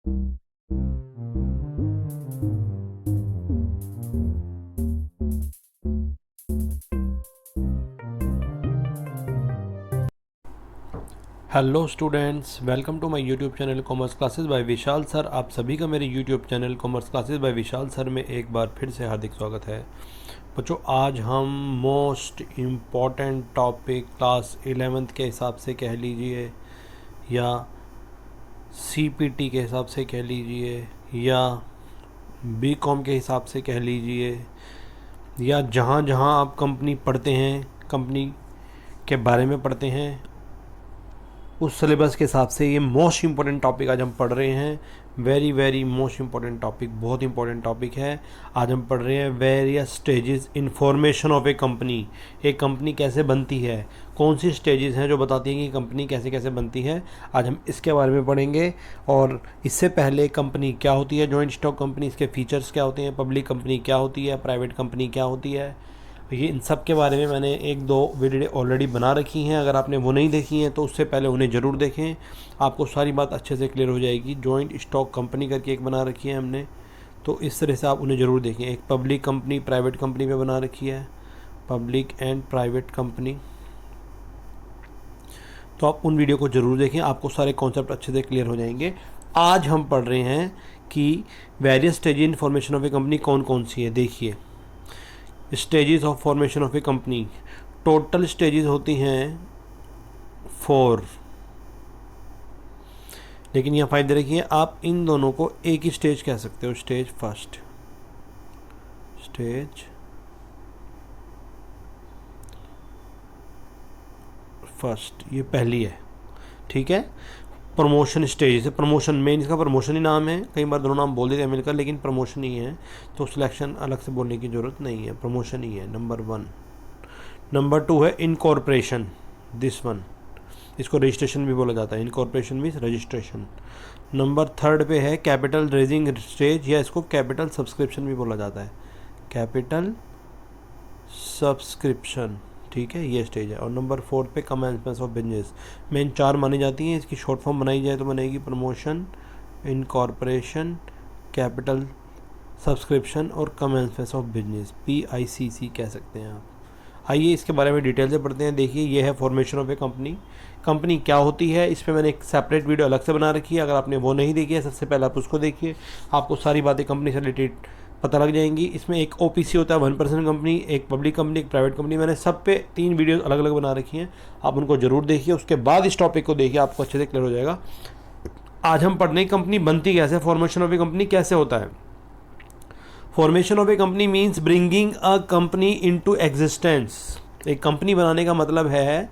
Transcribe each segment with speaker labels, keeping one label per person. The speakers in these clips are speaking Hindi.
Speaker 1: Hello students, welcome to my YouTube channel commerce classes by Vishal sir. आप सभी का मेरे YouTube channel commerce classes by Vishal sir में एक बार फिर से हार्दिक स्वागत है। बच्चों, आज हम most important topic class 11th के हिसाब से कह लीजिए, या सीपीटी के हिसाब से कह लीजिए, या बीकॉम के हिसाब से कह लीजिए, या जहाँ जहाँ आप कंपनी पढ़ते हैं, कंपनी के बारे में पढ़ते हैं, उस सिलेबस के हिसाब से ये मोस्ट इम्पॉर्टेंट टॉपिक आज हम पढ़ रहे हैं। Very very most important topic, बहुत इंपॉर्टेंट टॉपिक है। आज हम पढ़ रहे हैं various stages in formation of a company. एक कंपनी कैसे बनती है, कौन सी स्टेजेस हैं जो बताती हैं कि कंपनी कैसे कैसे बनती है। आज हम इसके बारे में पढ़ेंगे। और इससे पहले कंपनी क्या होती है, जॉइंट स्टॉक कंपनी, इसके फीचर्स क्या होते हैं, पब्लिक कंपनी क्या होती है, प्राइवेट कंपनी क्या होती है, ये इन सब के बारे में मैंने एक दो वीडियो ऑलरेडी बना रखी हैं। अगर आपने वो नहीं देखी हैं तो उससे पहले उन्हें ज़रूर देखें, आपको सारी बात अच्छे से क्लियर हो जाएगी। जॉइंट स्टॉक कंपनी करके एक बना रखी है हमने, तो इस तरह से आप उन्हें ज़रूर देखें। एक पब्लिक कंपनी, प्राइवेट कंपनी पे बना रखी है, पब्लिक एंड प्राइवेट कंपनी। तो आप उन वीडियो को ज़रूर देखें, आपको सारे कॉन्सेप्ट अच्छे से क्लियर हो जाएंगे। आज हम पढ़ रहे हैं कि various stage in formation of a company कौन कौन सी है। देखिए, stages of formation of a company, total stages होती हैं 4, लेकिन यहाँ फायदे रखिए, आप इन दोनों को एक ही स्टेज कह सकते हो। स्टेज फर्स्ट, स्टेज फर्स्ट, ये पहली है, ठीक है। प्रमोशन स्टेज से, प्रमोशन मेन, इसका प्रमोशन ही नाम है, कई बार दोनों नाम बोल देते हैं मिलकर, लेकिन प्रमोशन ही है, तो सिलेक्शन अलग से बोलने की ज़रूरत नहीं है, प्रमोशन ही है नंबर 1। नंबर 2 है इनकॉर्पोरेशन, दिस वन, इसको रजिस्ट्रेशन भी बोला जाता है। Incorporation means registration. नंबर 3 पे है कैपिटल रेजिंग स्टेज, या इसको कैपिटल सब्सक्रिप्शन भी बोला जाता है, कैपिटल सब्सक्रिप्शन, ठीक है, ये स्टेज है। और नंबर 4 पे कमेंसमेंट ऑफ बिजनेस। मेन 4 मानी जाती हैं, इसकी शॉर्ट फॉर्म बनाई जाए तो बनेगी प्रमोशन, इनकॉर्पोरेशन, कैपिटल सब्सक्रिप्शन और कमेंसमेंट ऑफ बिजनेस, PICC कह सकते हैं आप। आइए इसके बारे में डिटेल से पढ़ते हैं। देखिए, ये है formation of a company. Company क्या होती है, इस पर मैंने एक सेपरेट वीडियो अलग से बना रखी है, अगर आपने वो नहीं देखी है सबसे पहले आप उसको देखिए, आपको सारी बातें कंपनी से रिलेटेड पता लग जाएंगी। इसमें एक OPC होता है, 1% कंपनी, एक पब्लिक कंपनी, एक प्राइवेट कंपनी। मैंने सब पे 3 वीडियो अलग अलग बना रखी हैं, आप उनको ज़रूर देखिए, उसके बाद इस टॉपिक को देखिए, आपको अच्छे से क्लियर हो जाएगा। आज हम पढ़ने की कंपनी बनती कैसे, फॉर्मेशन ऑफ ए कंपनी कैसे होता है। Formation of a company means bringing a company into existence. एक कंपनी बनाने का मतलब है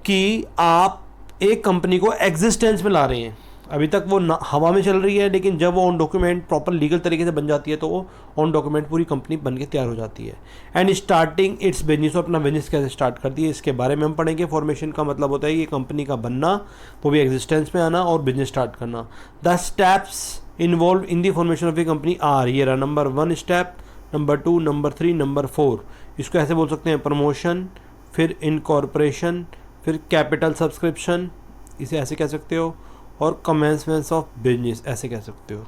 Speaker 1: कि आप एक कंपनी को एग्जिस्टेंस में ला रहे हैं। अभी तक वो हवा में चल रही है, लेकिन जब वो ऑन डॉक्यूमेंट प्रॉपर लीगल तरीके से बन जाती है तो वो ऑन डॉक्यूमेंट पूरी कंपनी बन के तैयार हो जाती है। एंड स्टार्टिंग इट्स बिजनेस, अपना बिजनेस कैसे स्टार्ट करती है, इसके बारे में हम पढ़ेंगे। फॉर्मेशन का मतलब होता है ये कंपनी का बनना, वो भी एग्जिस्टेंस में आना और बिजनेस स्टार्ट करना। The steps involve in the formation of a company are, ये रहा number 1 step, number 2, number 3, number 4। इसको ऐसे बोल सकते हैं, प्रमोशन, फिर इनकॉर्पोरेशन, फिर कैपिटल सब्सक्रिप्शन, इसे ऐसे कह सकते हो, और कमेंसमेंट ऑफ बिजनेस ऐसे कह सकते हो।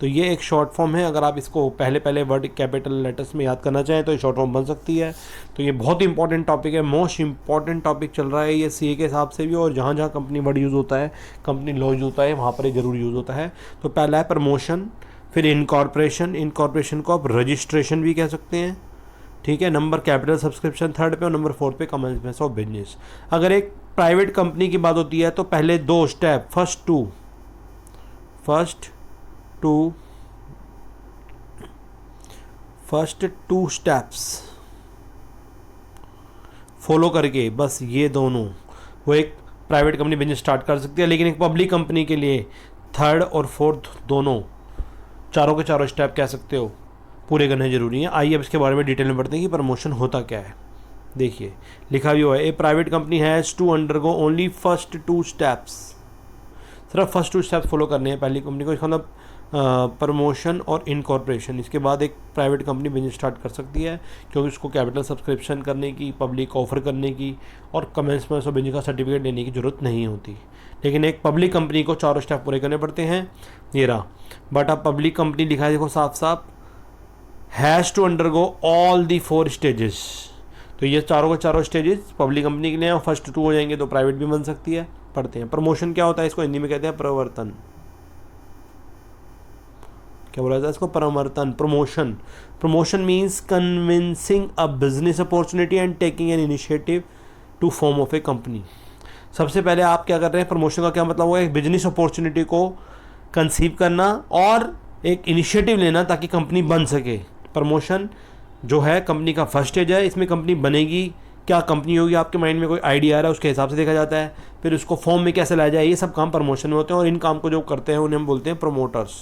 Speaker 1: तो ये एक शॉर्ट फॉर्म है, अगर आप इसको पहले पहले वर्ड कैपिटल लेटर्स में याद करना चाहें तो ये शॉर्ट फॉर्म बन सकती है। तो ये बहुत इंपॉर्टेंट टॉपिक है, मोस्ट इंपॉर्टेंट टॉपिक चल रहा है ये CA के हिसाब से भी, और जहाँ जहाँ कंपनी वर्ड यूज़ होता है, कंपनी लॉ यूज़ होता है, वहाँ पर ये ज़रूर यूज़ होता है। तो पहला है प्रमोशन, फिर इनकॉर्पोरेशन, इनकॉर्पोरेशन को आप रजिस्ट्रेशन भी कह सकते हैं, ठीक है। नंबर कैपिटल सब्सक्रिप्शन 3rd पे, और नंबर 4 पे कमेंसमेंट ऑफ बिजनेस। अगर एक प्राइवेट कंपनी की बात होती है तो पहले 2 step, first two steps follow करके, बस ये दोनों, वो एक प्राइवेट कंपनी बिजनेस स्टार्ट कर सकती है। लेकिन एक पब्लिक कंपनी के लिए 3rd और 4th दोनों, चारों के चारों स्टेप कह सकते हो, पूरे करने जरूरी हैं। आइए अब इसके बारे में डिटेल में पढ़ते हैं कि प्रमोशन होता क्या है। देखिए, लिखा भी हुआ है, a private company has to undergo only first 2 steps. सिर्फ फर्स्ट 2 स्टेप्स फॉलो करने हैं पहली कंपनी को। इसका मतलब प्रमोशन और इनकॉर्पोरेशन, इसके बाद एक प्राइवेट कंपनी बिजनेस स्टार्ट कर सकती है, क्योंकि उसको कैपिटल सब्सक्रिप्शन करने की, पब्लिक ऑफर करने की और कमेंसमेंट ऑफ बिजनेस का सर्टिफिकेट लेने की ज़रूरत नहीं होती। लेकिन एक पब्लिक कंपनी को चारों स्टेप पूरे करने पड़ते हैं। ये रहा, बट अब पब्लिक कंपनी लिखा है देखो साफ साफ, has to undergo all the 4 stages. तो ये चारों के चारों स्टेजेस पब्लिक कंपनी के लिए, और फर्स्ट 2 हो जाएंगे तो प्राइवेट भी बन सकती है। पढ़ते हैं। प्रमोशन क्या होता है, इसको हिंदी में कहते हैं प्रवर्तन। क्या बोला जाता है इसको, प्रवर्तन, promotion. Promotion means convincing a business opportunity and taking an initiative to form of a company. सबसे पहले आप क्या कर रहे हैं, प्रमोशन का क्या मतलब हुआ, एक बिजनेस अपॉर्चुनिटी को कंसीव करना और एक इनिशिएटिव लेना ताकि कंपनी बन सके। प्रमोशन जो है कंपनी का फर्स्ट स्टेज है, इसमें कंपनी बनेगी, क्या कंपनी होगी, आपके माइंड में कोई आइडिया आ रहा है उसके हिसाब से देखा जाता है, फिर उसको फॉर्म में कैसे लाया जाए, ये सब काम प्रमोशन में होते हैं। और इन काम को जो करते हैं उन्हें हम बोलते हैं प्रमोटर्स।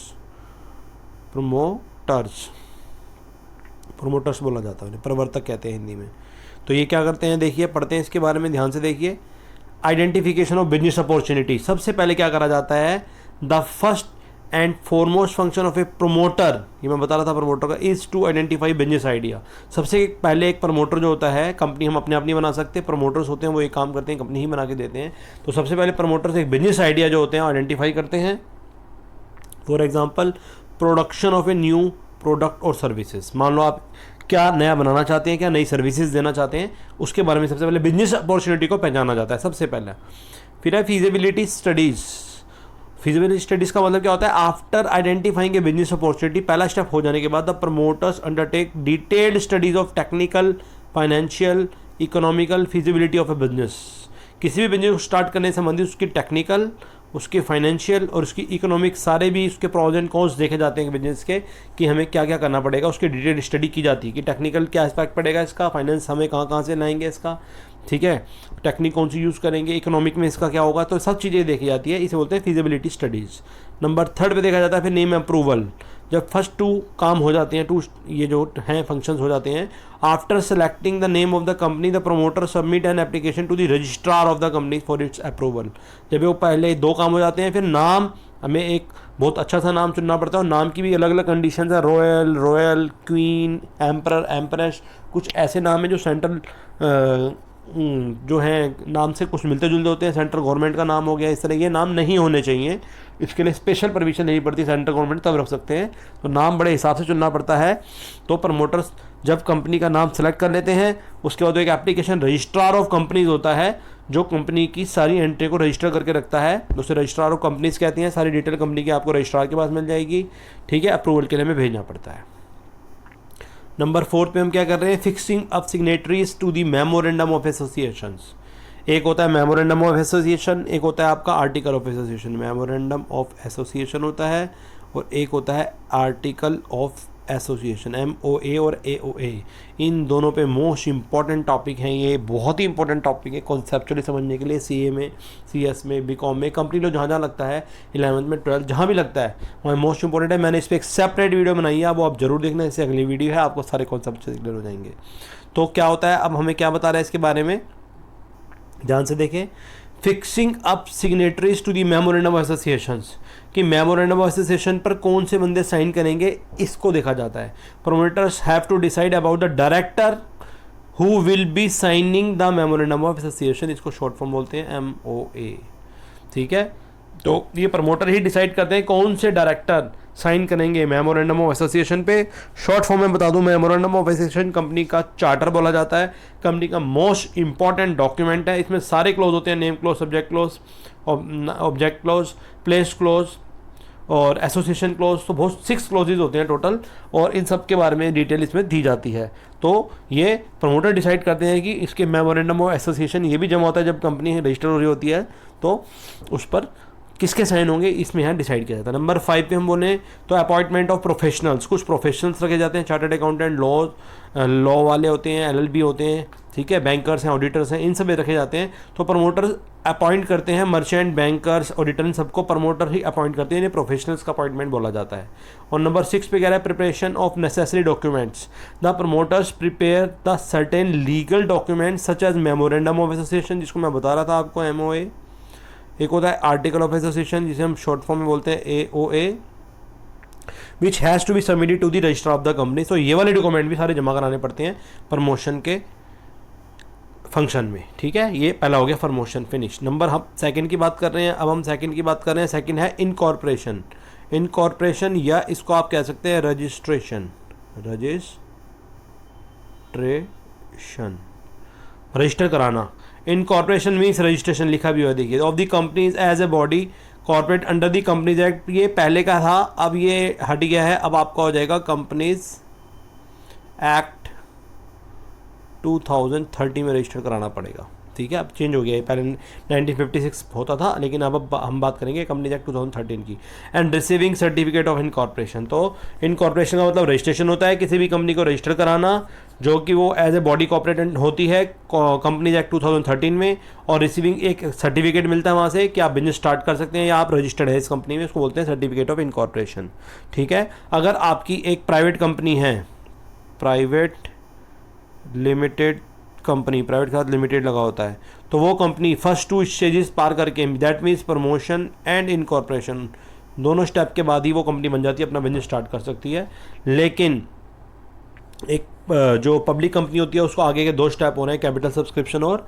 Speaker 1: प्रमोटर्स बोला जाता है उन्हें, प्रवर्तक कहते हैं हिंदी में। तो ये क्या करते हैं, देखिए पढ़ते हैं इसके बारे में, ध्यान से देखिए। आइडेंटिफिकेशन ऑफ बिजनेस अपॉर्चुनिटी, सबसे पहले क्या करा जाता है, the first and foremost function of a promoter, ये मैं बता रहा था प्रमोटर का, is to identify business idea. सबसे पहले एक प्रमोटर जो होता है, कंपनी हम अपने आप नहीं बना सकते, प्रमोटर्स होते हैं वो एक काम करते हैं, कंपनी ही बना के देते हैं। तो सबसे पहले प्रमोटर्स एक बिजनेस आइडिया जो होते हैं आइडेंटिफाई करते हैं। For example production of a new product और सर्विसेज, मान लो आप क्या नया बनाना चाहते हैं, क्या नई सर्विसेज देना चाहते हैं, उसके बारे में सबसे पहले बिजनेस अपॉर्चुनिटी को पहचाना जाता है सबसे पहले। फिर है फीजिबिलिटी स्टडीज़। फीजिबिलिटी स्टडीज़ का मतलब क्या होता है, आफ्टर आइडेंटिफाइंग ए बिजनेस अपॉर्चुनिटी, पहला स्टेप हो जाने के बाद the promoters undertake detailed studies of technical, financial, economical feasibility of A business. किसी भी बिजनेस को स्टार्ट करने से संबंधित उसकी टेक्निकल, उसके फाइनेंशियल और उसकी इकोनॉमिक सारे भी उसके प्रोज एंड कॉन्स देखे जाते हैं बिजनेस के, कि हमें क्या क्या करना पड़ेगा, उसकी डिटेल स्टडी की जाती है कि टेक्निकल क्या एस्पेक्ट पड़ेगा इसका, फाइनेंस हमें कहाँ कहाँ से लाएंगे इसका, ठीक है, टेक्निक कौन सी यूज़ करेंगे, इकोनॉमिक में इसका क्या होगा, तो सब चीज़ें देखी जाती है, इसे बोलते हैं फिजिबिलिटी स्टडीज़। नंबर 3 पे देखा जाता है फिर नेम अप्रूवल। जब फर्स्ट 2 काम हो जाते हैं, 2 ये जो हैं फंक्शंस हो जाते हैं, after selecting the name of the company the promoter submit an application to the registrar of the company for its approval. जब वो पहले 2 काम हो जाते हैं, फिर नाम, हमें एक बहुत अच्छा सा नाम चुनना पड़ता है, और नाम की भी अलग अलग कंडीशन है, रॉयल, क्वीन, एम्परर, एम्प्रेस, कुछ ऐसे नाम है जो सेंट्रल जो हैं नाम से कुछ मिलते जुलते होते हैं, सेंट्रल गवर्नमेंट का नाम हो गया, इस तरह ये नाम नहीं होने चाहिए, इसके लिए स्पेशल परमिशन लेनी पड़ती है, सेंट्रल गवर्नमेंट तब रख सकते हैं, तो नाम बड़े हिसाब से चुनना पड़ता है। तो प्रमोटर्स जब कंपनी का नाम सेलेक्ट कर लेते हैं, उसके बाद एक एप्लीकेशन रजिस्ट्रार ऑफ कंपनीज होता है, जो कंपनी की सारी एंट्री को रजिस्टर करके रखता है, उसे रजिस्ट्रार ऑफ कंपनीज कहते हैं। सारी डिटेल कंपनी की आपको रजिस्ट्रार के पास मिल जाएगी, ठीक है, अप्रूवल के लिए हमें भेजना पड़ता है। नंबर 4 पे हम क्या कर रहे हैं, fixing up signatories to the memorandum of associations. एक होता है मेमोरेंडम ऑफ एसोसिएशन, एक होता है आपका article of association. Memorandum of association होता है और एक होता है आर्टिकल ऑफ एसोसिएशन, MOA और AOA। इन दोनों पे मोस्ट इंपॉर्टेंट टॉपिक हैं, ये बहुत ही इंपॉर्टेंट टॉपिक है कॉन्सेप्चुअली समझने के लिए। CA में, CS में, BCom में, कंपनी लो जहाँ जहाँ लगता है, 11th में, 12th जहाँ भी लगता है वहाँ मोस्ट इंपॉर्टेंट है। मैंने इस पर एक सेपरेट वीडियो बनाई है, वो आप जरूर देखना, इससे अगली वीडियो है, आपको सारे कॉन्सेप्ट क्लियर हो जाएंगे। तो क्या होता है, अब हमें क्या बता रहा है इसके बारे में, ध्यान से देखें। Fixing up signatories to the memorandum of associations, कि मेमोरेंडम ऑफ एसोसिएशन पर कौन से बंदे साइन करेंगे, इसको देखा जाता है। Promoters have to decide about the director who will be signing the memorandum of association, इसको शॉर्ट फॉर्म बोलते हैं MOA, ठीक है। तो ये प्रमोटर ही डिसाइड करते हैं कौन से डायरेक्टर साइन करेंगे मेमोरेंडम ऑफ एसोसिएशन पे। शॉर्ट फॉर्म में बता दूं, मेमोरेंडम ऑफ एसोसिएशन कंपनी का चार्टर बोला जाता है, कंपनी का मोस्ट इंपॉर्टेंट डॉक्यूमेंट है। इसमें सारे क्लोज होते हैं, name close, subject close, object close, place close और एसोसिएशन क्लोज, तो बहुत 6 क्लोजेज होते हैं टोटल, और इन सब के बारे में डिटेल इसमें दी जाती है। तो ये प्रमोटर डिसाइड करते हैं कि इसके मेमोरेंडम ऑफ एसोसिएशन ये भी जमा होता है जब कंपनी रजिस्टर हो रही होती है, तो उस पर किसके साइन होंगे इसमें यहाँ डिसाइड किया जाता है। नंबर 5 पे हम बोलें तो अपॉइंटमेंट ऑफ प्रोफेशनल्स, कुछ प्रोफेशनल्स रखे जाते हैं, चार्टर्ड अकाउंटेंट, लॉ वाले होते हैं, LLB होते हैं, ठीक है, बैंकर्स हैं, ऑडिटर्स हैं, इन सब में रखे जाते हैं। तो प्रमोटर अपॉइंट करते हैं, मर्चेंट, बैंकर्स, ऑडिटर, इन सबको प्रमोटर ही अपॉइंट करते हैं, इन्हें प्रोफेशनल्स का अपॉइंटमेंट बोला जाता है। और नंबर 6 पे कह रहा है preparation of necessary documents, the promoters prepare the certain legal documents such as memorandum of association, जिसको मैं बता रहा था आपको, MOA, एक होता है आर्टिकल ऑफ एसोसिएशन जिसे हम शॉर्ट फॉर्म में बोलते हैं AOA, which has to be submitted to the registrar of the company. So ये वाले डॉक्यूमेंट भी सारे जमा कराने पड़ते हैं प्रमोशन के फंक्शन में, ठीक है। ये पहला हो गया प्रमोशन, फिनिश। नंबर हम सेकंड की बात कर रहे हैं, अब हम सेकंड की बात कर रहे हैं। सेकंड है इनकॉर्पोरेशन। इनकॉर्पोरेशन या इसको आप कह सकते हैं रजिस्ट्रेशन, रजिस्टर कराना। इनकॉर्पोरेशन मीन्स रजिस्ट्रेशन, लिखा भी हुआ है देखिए, of the companies as a body corporate under the companies act. ये पहले का था, अब ये हट गया है, अब आपका हो जाएगा कंपनीज एक्ट 2030 में रजिस्टर कराना पड़ेगा, ठीक है। अब चेंज हो गया है, पहले 1956 होता था, लेकिन अब हम बात करेंगे कंपनीज एक्ट 2013 की। And receiving certificate of incorporation, तो इनकॉर्पोरेशन का मतलब रजिस्ट्रेशन होता है, किसी भी कंपनी को रजिस्टर कराना जो कि वो एज ए बॉडी कॉर्पोरेट होती है कंपनीज एक्ट 2013 में, और रिसीविंग एक सर्टिफिकेट मिलता है वहाँ से कि आप बिजनेस स्टार्ट कर सकते हैं या आप रजिस्टर्ड है इस कंपनी में, उसको बोलते हैं सर्टिफिकेट ऑफ इनकॉर्पोरेशन, ठीक है। अगर आपकी एक प्राइवेट कंपनी है, प्राइवेट लिमिटेड कंपनी, प्राइवेट के साथ लिमिटेड लगा होता है, तो वो कंपनी फर्स्ट 2 स्टेजेस पार करके, that means promotion and incorporation, दोनों स्टेप के बाद ही वो कंपनी बन जाती है, अपना बिजनेस स्टार्ट कर सकती है। लेकिन एक जो पब्लिक कंपनी होती है उसको आगे के 2 स्टेप हो रहे हैं, कैपिटल सब्सक्रिप्शन और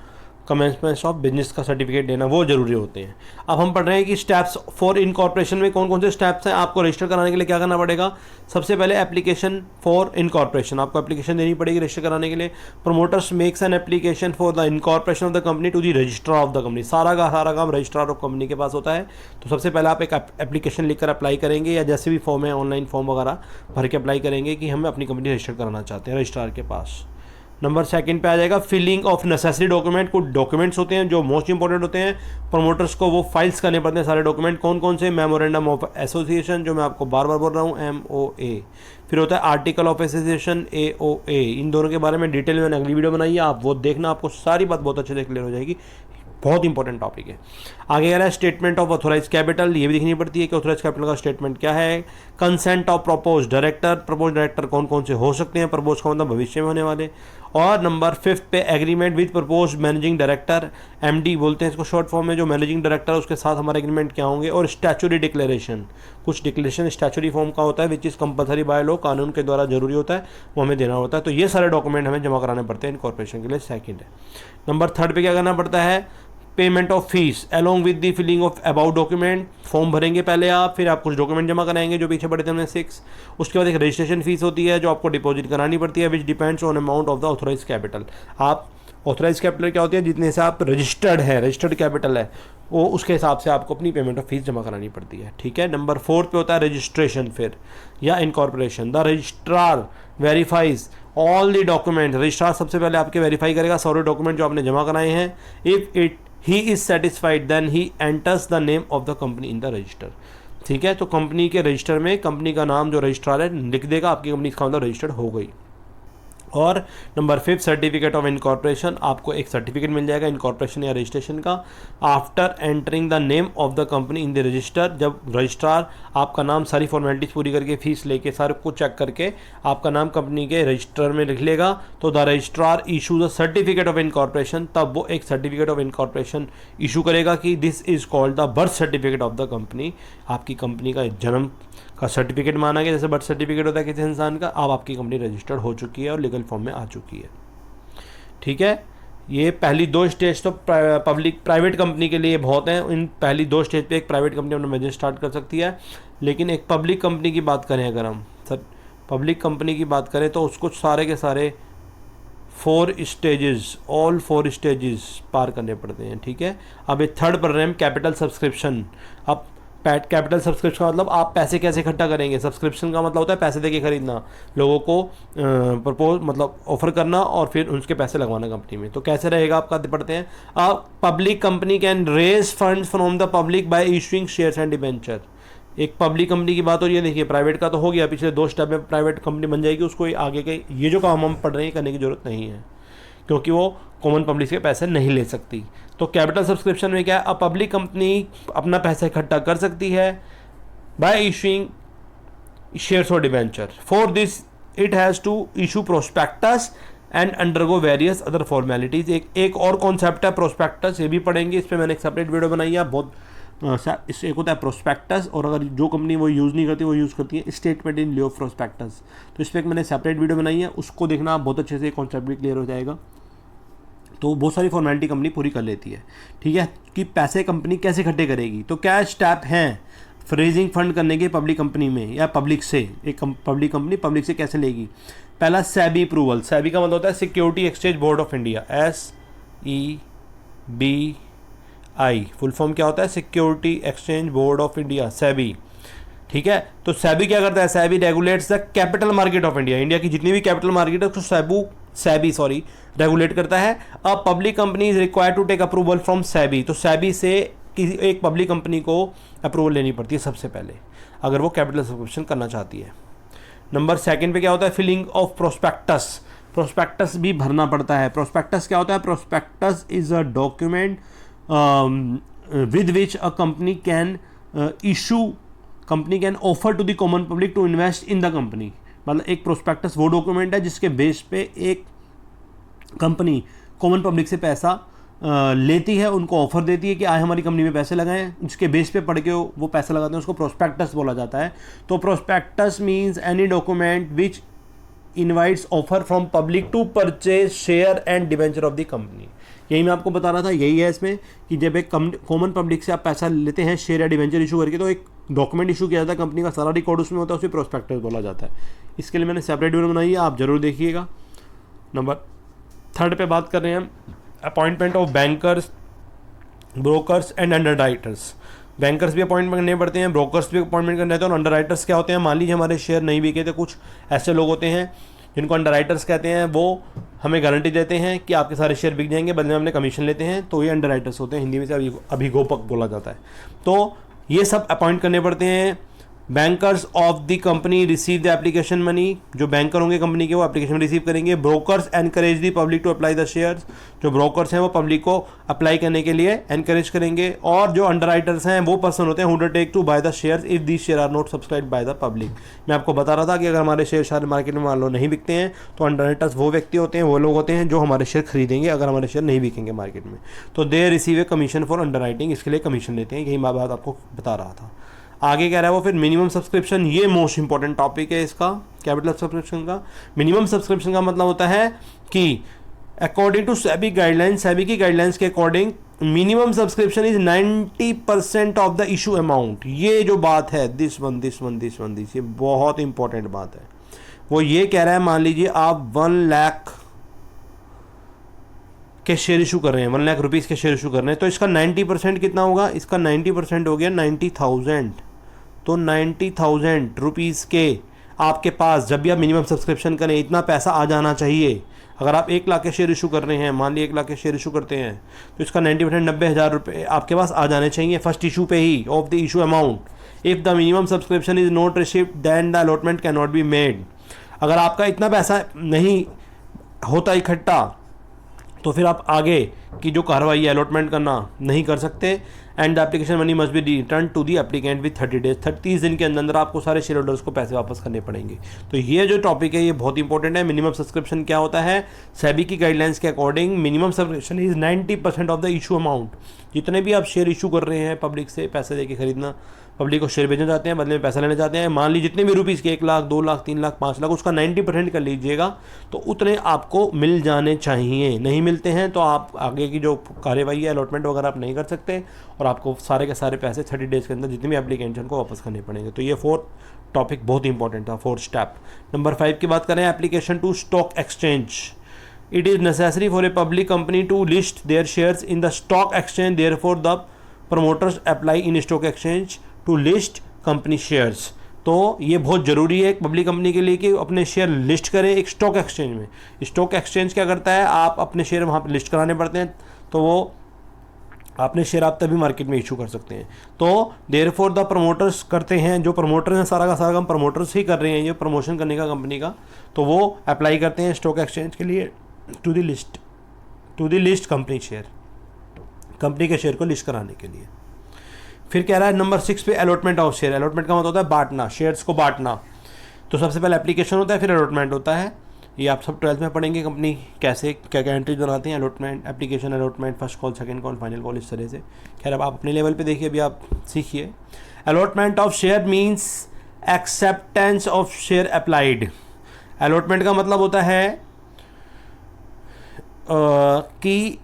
Speaker 1: कमेंसमेंट ऑफ बिजनेस का सर्टिफिकेट देना, वो जरूरी होते हैं। अब हम पढ़ रहे हैं कि स्टेप्स फॉर इनकॉर्पोरेशन में कौन कौन से स्टेप्स हैं। आपको रजिस्टर कराने के लिए क्या करना पड़ेगा? सबसे पहले एप्लीकेशन फॉर इनकॉर्पोरेशन, आपको एप्लीकेशन देनी पड़ेगी रजिस्टर कराने के लिए। Promoters makes an application for the incorporation of the company to the registrar of the company. सारा का सारा काम रजिस्ट्रार ऑफ कंपनी के पास होता है। तो सबसे पहले आप एक एप्लीकेशन लिखकर अप्लाई करेंगे, या जैसे भी फॉर्म है ऑनलाइन फॉर्म वगैरह भर के अप्लाई करेंगे कि हम अपनी कंपनी रजिस्टर कराना चाहते हैं रजिस्ट्रार के पास। नंबर सेकंड पे आ जाएगा फिलिंग ऑफ नेसेसरी डॉक्यूमेंट। कुछ डॉक्यूमेंट्स होते हैं जो मोस्ट इंपॉर्टेंट होते हैं, प्रमोटर्स को वो फाइल्स करने पड़ते हैं सारे डॉक्यूमेंट। कौन कौन से? मेमोरेंडम ऑफ एसोसिएशन, जो मैं आपको बार बार बोल रहा हूँ, MOA। फिर होता है आर्टिकल ऑफ एसोसिएशन, AOA। इन दोनों के बारे में डिटेल में अगली वीडियो बनाई है, आप वो देखना, आपको सारी बात बहुत अच्छे से क्लियर हो जाएगी। बहुत इंपॉर्टेंट टॉपिक है। आगे कह रहा है स्टेटमेंट ऑफ ऑथोराइज कैपिटल, ये भी देखनी पड़ती है कि ऑथोराइज कैपिटल का स्टेटमेंट क्या है। Consent of propose director, propose director कौन कौन से हो सकते हैं, प्रपोज का मतलब भविष्य में होने वाले। और नंबर 5 पे agreement with propose managing director, MD बोलते हैं इसको शॉर्ट फॉर्म में, जो मैनेजिंग डायरेक्टर उसके साथ हमारे एग्रीमेंट क्या होंगे। और स्टैचुरी डिक्लेरेशन, कुछ डिक्लेरेशन स्टैचुरी फॉर्म का होता है which is compulsory by law, कानून के द्वारा जरूरी होता है, वो हमें देना होता है। तो ये सारे डॉक्यूमेंट हमें जमा कराने पड़ते हैं इनकॉर्पोरेशन के लिए। सेकंड है। नंबर 3 पे क्या करना पड़ता है? Payment of fees along with the filling of about document. Form भरेंगे पहले आप, फिर आप कुछ डॉक्यूमेंट जमा कराएंगे जो पीछे पड़े थे हमने 6। उसके बाद एक रजिस्ट्रेशन फीस होती है जो आपको डिपॉजिट करानी पड़ती है, which depends on amount of the authorise capital. आप ऑथोराइज कैपिटल क्या होती है? जितने से आप रजिस्टर्ड है, रजिस्टर्ड कैपिटल है, वो उसके हिसाब से आपको अपनी पेमेंट ऑफ फीस जमा करानी पड़ती है, ठीक है। नंबर 4 पे होता है रजिस्ट्रेशन फिर या incorporation. The registrar verifies all the document. Registrar सबसे पहले आपके वेरीफाई करेगा सारे डॉक्यूमेंट जो आपने जमा कराए हैं। If he is satisfied then he enters the name of the company in the register, ठीक है। तो कंपनी के रजिस्टर में कंपनी का नाम जो रजिस्ट्रार है लिख देगा, आपकी कंपनी इसका मतलब रजिस्टर्ड हो गई। और नंबर 5 सर्टिफिकेट ऑफ इनकॉर्पोरेशन, आपको एक सर्टिफिकेट मिल जाएगा इनकॉर्पोरेशन या रजिस्ट्रेशन का after entering the name of the company in the register. जब रजिस्ट्रार आपका नाम सारी फॉर्मेलिटीज पूरी करके फीस लेके सारे कुछ चेक करके आपका नाम कंपनी के रजिस्टर में लिख लेगा, तो the registrar issue the certificate of incorporation. तब वो एक सर्टिफिकेट ऑफ इनकॉर्पोरेशन इशू करेगा कि this is called the birth certificate of the company. आपकी कंपनी का जन्म का सर्टिफिकेट माना गया, जैसे बर्थ सर्टिफिकेट होता है किसी इंसान का। अब आपकी कंपनी रजिस्टर्ड हो चुकी है और लीगल फॉर्म में आ चुकी है, ठीक है। ये पहली 2 स्टेज तो प्राइवेट कंपनी के लिए बहुत हैं। इन पहली 2 स्टेज पे एक प्राइवेट कंपनी अपना बिजनेस स्टार्ट कर सकती है, लेकिन एक पब्लिक कंपनी की बात करें, अगर हम पब्लिक कंपनी की बात करें तो उसको सारे के सारे 4 स्टेजेस, ऑल 4 स्टेजेस पार करने पड़ते हैं, ठीक है। अब एक थर्ड पर रहे हैं कैपिटल सब्सक्रिप्शन। अब कैपिटल सब्सक्रिप्शन का मतलब आप पैसे कैसे इकट्ठा करेंगे। सब्सक्रिप्शन का मतलब होता है पैसे देके खरीदना, लोगों को प्रपोज मतलब ऑफर करना और फिर उनके पैसे लगवाना कंपनी में। तो कैसे रहेगा आपका? पढ़ते हैं। Public company can raise funds from the public by issuing shares and debenture. एक पब्लिक कंपनी की बात हो रही है, देखिए प्राइवेट का तो हो गया, पिछले 2 स्टेप में प्राइवेट कंपनी बन जाएगी, उसको आगे के ये जो काम हम पढ़ रहे हैं करने की जरूरत नहीं है, क्योंकि वो कॉमन पब्लिक से पैसे नहीं ले सकती। तो कैपिटल सब्सक्रिप्शन में क्या है? अब पब्लिक कंपनी अपना पैसा इकट्ठा कर सकती है बाय इशूइंग शेयर्स और debenture. For this it has to issue prospectus and undergo various other formalities. एक और कॉन्सेप्ट है प्रोस्पेक्टस, ये भी पढ़ेंगे, इस पर मैंने एक सेपरेट वीडियो बनाई है। बहुत इससे एक होता है प्रोस्पेक्टस, और अगर जो कंपनी वो यूज़ नहीं करती वो यूज़ करती है स्टेटमेंट इन लिeu ऑफ प्रोस्पेक्टस। तो इस पर मैंने सेपरेट वीडियो बनाई है, उसको देखना, बहुत अच्छे से कॉन्सेप्ट भी क्लियर हो जाएगा। तो बहुत सारी फॉर्मेलिटी कंपनी पूरी कर लेती है, ठीक है। कि पैसे कंपनी कैसे इकट्ठे करेगी, तो क्या स्टेप हैं रेजिंग फंड करने के पब्लिक कंपनी में या पब्लिक से। एक पब्लिक कंपनी पब्लिक से कैसे लेगी? पहला सेबी अप्रूवल। सेबी का मतलब होता है security exchange board of India, SEBI, full form क्या होता है? Security exchange board of India, SEBI, ठीक है। तो सेबी क्या करता है? SEBI regulates the capital market of India. India की जितनी भी कैपिटल मार्केट है उसको सेबी रेगुलेट करता है। A public company is required to take approval from SEBI. तो सेबी से किसी एक पब्लिक कंपनी को अप्रूवल लेनी पड़ती है सबसे पहले, अगर वो कैपिटल सब्सक्रिप्शन करना चाहती है। नंबर सेकंड पे क्या होता है? Filling of prospectus. प्रोस्पेक्टस भी भरना पड़ता है। प्रोस्पेक्टस क्या होता है? Prospectus is a document with which a company can can offer to the common public to invest in the company. मतलब एक प्रोस्पेक्टस वो डॉक्यूमेंट है जिसके बेस पे एक कंपनी कॉमन पब्लिक से पैसा लेती है, उनको ऑफर देती है कि आए हमारी कंपनी में पैसे लगाएं, जिसके बेस पे पढ़ के वो पैसा लगाते हैं, उसको प्रोस्पेक्टस बोला जाता है। तो prospectus means any document which invites offer from public to purchase share and debenture of the company. यही मैं आपको बता रहा था, यही है इसमें कि जब एक कॉमन पब्लिक से आप पैसा लेते हैं शेयर या डिवेंचर इशू करके, तो एक डॉक्यूमेंट इशू किया जाता है, कंपनी का सारा रिकॉर्ड उसमें होता है, उसे प्रोस्पेक्टस बोला जाता है। इसके लिए मैंने सेपरेट वीडियो बनाई है, आप जरूर देखिएगा। नंबर थर्ड पे बात कर रहे हैं हम, appointment of bankers, brokers and underwriters. Bankers भी अपॉइंटमेंट करने पड़ते हैं, ब्रोकर्स भी अपॉइंटमेंट करने रहते हैं, और अंडरराइटर्स क्या होते हैं? मान लीजिए हमारे शेयर नहीं बिके, तो कुछ ऐसे लोग होते हैं जिनको अंडरराइटर्स कहते हैं, वो हमें गारंटी देते हैं कि आपके सारे शेयर बिक जाएंगे, बदले में हमने कमीशन लेते हैं, तो ये अंडरराइटर्स होते हैं, हिंदी में से अभिगोपक बोला जाता है। तो ये सब अपॉइंट करने पड़ते हैं। Bankers of the company receive the application money. जो बैंकर होंगे कंपनी के वो एप्लीकेशन रिसीव करेंगे। Brokers encourage the public to apply the shares. जो ब्रोकर्स हैं वो पब्लिक को अप्लाई करने के लिए एनकरेज करेंगे। और जो अंडरराइटर्स हैं वो पर्सन होते हैं who undertake to buy the shares if the share are not subscribed by the public. मैं आपको बता रहा था कि अगर हमारे शेयर मार्केट में मान लो नहीं बिकते हैं, तो अंडरराइटर्स वो व्यक्ति होते हैं, वो लोग होते हैं जो हमारे शेयर खरीदेंगे अगर हमारे शेयर नहीं बिकेंगे मार्केट में। तो they receive a commission for underwriting, इसके लिए कमीशन लेते हैं। यही मैं बात आपको बता रहा था। आगे कह रहा है वो फिर मिनिमम सब्सक्रिप्शन। ये मोस्ट इंपॉर्टेंट टॉपिक है इसका, कैपिटल सब्सक्रिप्शन का। मिनिमम सब्सक्रिप्शन का मतलब होता है कि according to SEBI guidelines, SEBI की गाइडलाइंस के according minimum subscription is 90% of the issue amount. ये जो बात है दिस वन, ये बहुत इंपॉर्टेंट बात है। वो ये कह रहा है, मान लीजिए आप 1 लाख के शेयर इशू कर रहे हैं, 1 लाख रुपीज़ के शेयर इशू कर रहे हैं, तो इसका 90% कितना होगा? इसका 90% हो गया 90,000। तो 90,000 रुपीज़ के आपके पास जब भी आप मिनिमम सब्सक्रिप्शन करें इतना पैसा आ जाना चाहिए। अगर आप 1 लाख के शेयर इशू कर रहे हैं, मान लीजिए 1 लाख के शेयर इशू करते हैं, तो इसका 90% 90,000 रुपये आपके पास आ जाने चाहिए फर्स्ट इशू पे ही of the issue amount. If the minimum subscription is not received then the allotment can not be made. अगर आपका इतना पैसा नहीं होता इकट्ठा, तो फिर आप आगे की जो कार्रवाई है अलॉटमेंट करना नहीं कर सकते। And the application money must be return to the applicant with 30 days. 30 दिन के अंदर आपको सारे शेयर होल्डर्स को पैसे वापस करने पड़ेंगे। तो ये जो टॉपिक है ये बहुत इंपॉर्टेंट है। मिनिमम सब्सक्रिप्शन क्या होता है? सेबी की गाइडलाइंस के according minimum subscription is 90% of the issue amount. जितने भी आप शेयर इशू कर रहे हैं पब्लिक से पैसे देके खरीदना, पब्लिक को शेयर भेजने जाते हैं, बदले में पैसा लेने जाते हैं, मान लीजिए जितने भी रुपीज़ के 1 लाख 2 लाख 3 लाख 5 लाख, उसका 90% कर लीजिएगा, तो उतने आपको मिल जाने चाहिए। नहीं मिलते हैं तो आप आगे की जो कार्यवाही है अलॉटमेंट वगैरह आप नहीं कर सकते, और आपको सारे के सारे पैसे 30 डेज़ के अंदर जितने भी एप्लीकेंट हैं उनको वापस करने पड़ेंगे। तो ये 4th टॉपिक बहुत इंपॉर्टेंट था, 4th स्टेप। नंबर 5 की बात करें, application to stock exchange. It is necessary for a public company to list their shares in the stock exchange, therefore the promoters apply in stock exchange to list company shares. तो ये बहुत ज़रूरी है एक पब्लिक कंपनी के लिए कि अपने शेयर लिस्ट करें एक स्टॉक एक्सचेंज में। स्टॉक एक्सचेंज क्या करता है? आप अपने शेयर वहाँ पर लिस्ट कराने पड़ते हैं, तो वो अपने शेयर आप तभी मार्केट में इशू कर सकते हैं। तो देयरफॉर द प्रमोटर्स करते हैं, जो प्रमोटर हैं सारा का सारा काम प्रमोटर्स ही कर रहे हैं, ये प्रमोशन करने का कंपनी का, तो वो अप्लाई करते हैं स्टॉक एक्सचेंज के लिए to the list company share, company के शेयर को लिस्ट कराने के लिए। फिर कह रहा है नंबर 6 पे अलॉटमेंट ऑफ शेयर। अलॉटमेंट का मतलब होता है बांटना, शेयर्स को बांटना। तो सबसे पहले एप्लीकेशन होता है, फिर अलॉटमेंट होता है। ये आप सब 12th में पढ़ेंगे कंपनी कैसे क्या क्या एंट्रीज बनाते हैं, allotment, application allotment, first call, second call, final call, इस तरह से। खैर अब आप अपने लेवल पे देखिए, अभी आप सीखिए। Allotment of share means acceptance of share applied. Allotment का मतलब होता है कि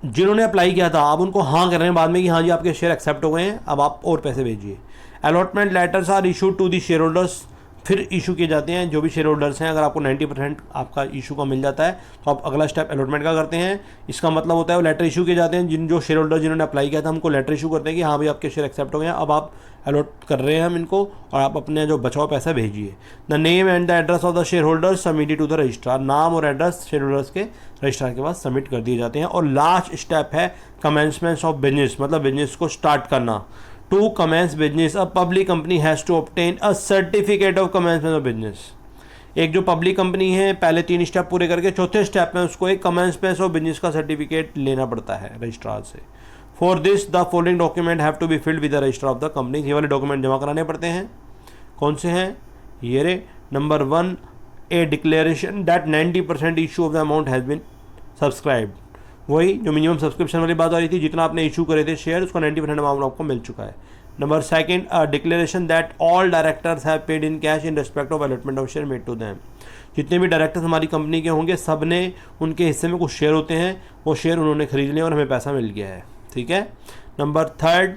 Speaker 1: जिन्होंने अप्लाई किया था आप उनको हाँ कर रहे हैं बाद में कि हाँ जी आपके शेयर एक्सेप्ट हो गए हैं, अब आप और पैसे भेजिए। Allotment letters are issued to the share holders, फिर इशू किए जाते हैं जो भी शेयर होल्डर्स हैं। अगर आपको 90% आपका इशू का मिल जाता है तो आप अगला स्टेप अलॉटमेंट का करते हैं। इसका मतलब होता है वो लेटर इशू किए जाते हैं, जो शेयर होल्डर जिन्होंने अप्लाई किया था हमको लेटर इशू करते हैं कि हाँ भाई आपके शेयर एक्सेप्ट हो गए हैं, अब आप अलॉट कर रहे हैं हम इनको, और आप अपने जो बचा हुआ पैसा भेजिए। The name and the address of the share holders submitted to the registrar, नाम और एड्रेस शेयर होल्डर्स के रजिस्ट्रार के पास सबमिट कर दिए जाते हैं। और लास्ट स्टेप है कमेंसमेंट ऑफ बिजनेस, मतलब बिजनेस को स्टार्ट करना। To commence business a public company has to obtain a certificate of commencement of business. एक जो पब्लिक कंपनी है पहले 3 स्टेप पूरे करके चौथे स्टेप में उसको एक कमेंसमेंट ऑफ बिजनेस का सर्टिफिकेट लेना पड़ता है रजिस्ट्रार से। For this the following document have to be filled with the registrar of the company. ये वाले डॉक्यूमेंट जमा कराने पड़ते हैं। कौन से हैं ये रे? Number 1, A declaration that 90% issue of the amount has been subscribed. वही जो मिनिमम सब्सक्रिप्शन वाली बात आ रही थी, जितना आपने इशू करे थे शेयर उसका 90% अमाउंट आपको मिल चुका है। Number 2, a declaration that all directors have paid in cash in respect of allotment of share made to them. जितने भी डायरेक्टर्स हमारी कंपनी के होंगे सब ने उनके हिस्से में कुछ शेयर होते हैं, वो शेयर उन्होंने खरीद लिए और हमें पैसा मिल गया है। ठीक है। नंबर 3,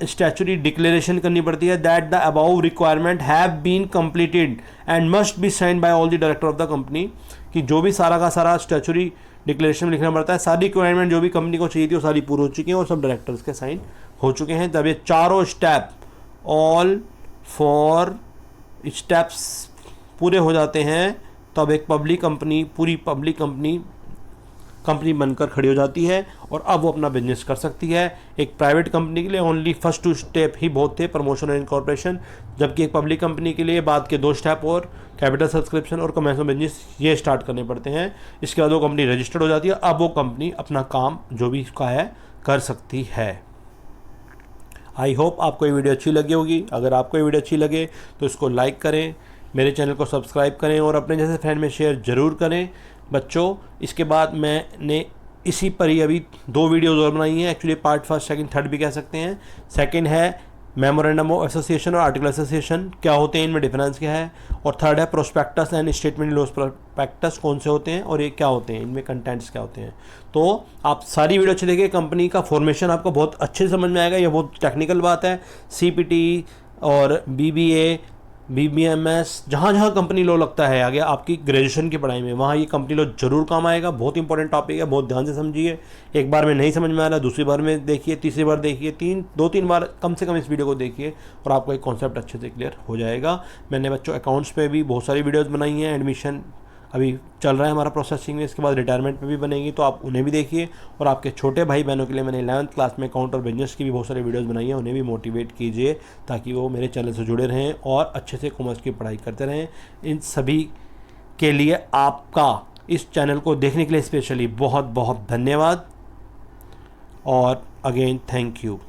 Speaker 1: स्टैच्यूटरी डिक्लेरेशन करनी पड़ती है that the above requirement have been completed and must be sign by all the director of the company. कि जो भी सारा का सारा स्टैच्यूटरी डिक्लेरेशन में लिखना पड़ता है, सारी रिक्वायरमेंट जो भी कंपनी को चाहिए थी वो सारी पूरी हो चुकी हैं और सब डायरेक्टर्स के साइन हो चुके हैं। तब ये चारों स्टेप, ऑल 4 स्टेप्स पूरे हो जाते हैं, तब एक पब्लिक कंपनी, पूरी पब्लिक कंपनी बनकर खड़ी हो जाती है और अब वो अपना बिजनेस कर सकती है। एक प्राइवेट कंपनी के लिए ओनली फर्स्ट 2 स्टेप ही बहुत थे, प्रमोशन और इनकॉर्पोरेशन, जबकि एक पब्लिक कंपनी के लिए बाद के 2 स्टेप और कैपिटल सब्सक्रिप्शन और कमेंस ऑफ बिजनेस ये स्टार्ट करने पड़ते हैं। इसके बाद वो कंपनी रजिस्टर्ड हो जाती है, अब वो कंपनी अपना काम जो भी उसका है कर सकती है। आई होप आपको ये वीडियो अच्छी लगी होगी। अगर आपको ये वीडियो अच्छी लगे तो इसको लाइक करें, मेरे चैनल को सब्सक्राइब करें और अपने जैसे फ्रेंड में शेयर ज़रूर करें। बच्चों इसके बाद मैंने इसी पर ही अभी 2 वीडियोज़ और बनाई हैं, एक्चुअली पार्ट 1, 2, 3 भी कह सकते हैं। सेकंड है मेमोरेंडम ऑफ एसोसिएशन और आर्टिकल एसोसिएशन, क्या होते हैं, इनमें डिफरेंस क्या है। और थर्ड है prospectus and statement loss prospectus, कौन से होते हैं और ये क्या होते हैं, इनमें कंटेंट्स क्या होते हैं। तो आप सारी वीडियो अच्छे देखिए, कंपनी का फॉर्मेशन आपको बहुत अच्छे समझ में आएगा। ये बहुत टेक्निकल बात है। CPT और BBA, BBMS, जहाँ जहाँ कंपनी लॉ लगता है आगे आपकी ग्रेजुएशन की पढ़ाई में, वहाँ ये कंपनी लॉ जरूर काम आएगा। बहुत इंपॉर्टेंट टॉपिक है, बहुत ध्यान से समझिए। एक बार में नहीं समझ में आ रहा, दूसरी बार में देखिए, तीसरी बार देखिए, 2-3 बार कम से कम इस वीडियो को देखिए और आपको एक कॉन्सेप्ट अच्छे से क्लियर हो जाएगा। मैंने बच्चों अकाउंट्स पे भी बहुत सारी वीडियोज़ बनाई हैं, एडमिशन अभी चल रहा है हमारा प्रोसेसिंग में, इसके बाद रिटायरमेंट पे भी बनेगी, तो आप उन्हें भी देखिए। और आपके छोटे भाई बहनों के लिए मैंने 11th क्लास में अकाउंट और बिजनेस की भी बहुत सारी वीडियोस बनाई हैं, उन्हें भी मोटिवेट कीजिए ताकि वो मेरे चैनल से जुड़े रहें और अच्छे से कॉमर्स की पढ़ाई करते रहें। इन सभी के लिए आपका इस चैनल को देखने के लिए स्पेशली बहुत बहुत धन्यवाद और अगेन थैंक यू।